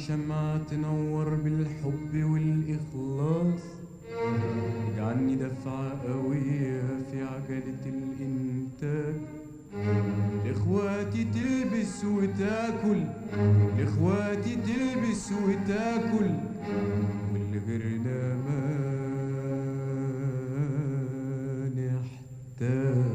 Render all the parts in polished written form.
شمعة تنور بالحب والإخلاص، اجعلني دفعة قوية في عجلة الإنتاج، لإخواتي تلبس وتاكل، لإخواتي تلبس وتاكل، واللي غيرنا ما نحتاج.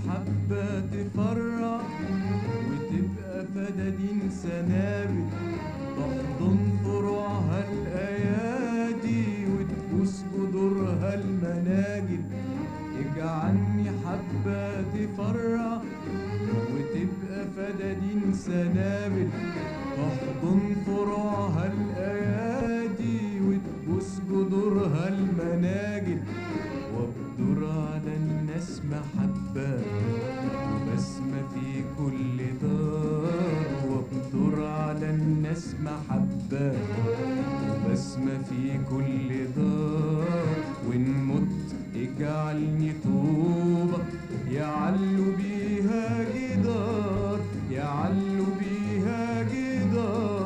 حبة تفرح وتبقى فدادين سنابل، تحضن فروعها الأيادي وتبوس جذورها المناجل. اجعلني حبة تفرح وتبقى فدادين سنابل، تحضن فروعها الأيادي وتبوس جذورها المناجل، وابدر على الناس محبة وبسمة في كل دار، وابدر على الناس محبة وبسمة في كل دار. وإن مت اجعلني طوبة يعلو بيها جدار، يعلو بيها جدار.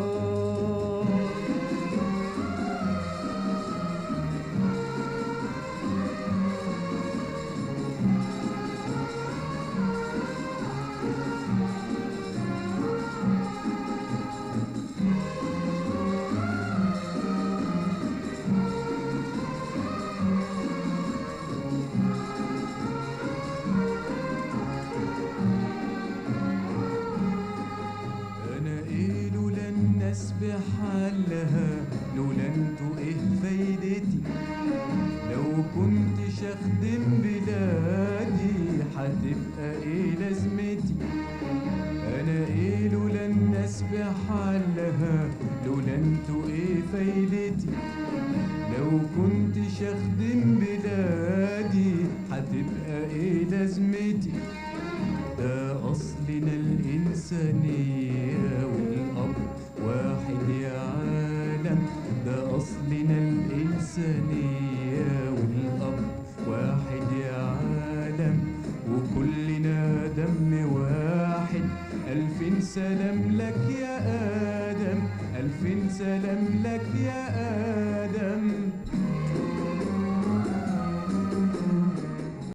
الناس بحالها، لولا انتوا ايه فايدتي؟ لو كنتش اخدم بلادي هتبقى ايه لازمتي؟ انا ايه لولا الناس بحالها، لولا انتوا ايه فايدتي؟ لو كنتش اخدم بلادي هتبقى ايه لازمتي؟ ده اصلنا الانسانية والاب واحد يا عالم، ده أصلنا الإنسانية والأب واحد يا عالم، وكلنا دم واحد. ألف سلام لك يا آدم، ألف سلام لك يا آدم.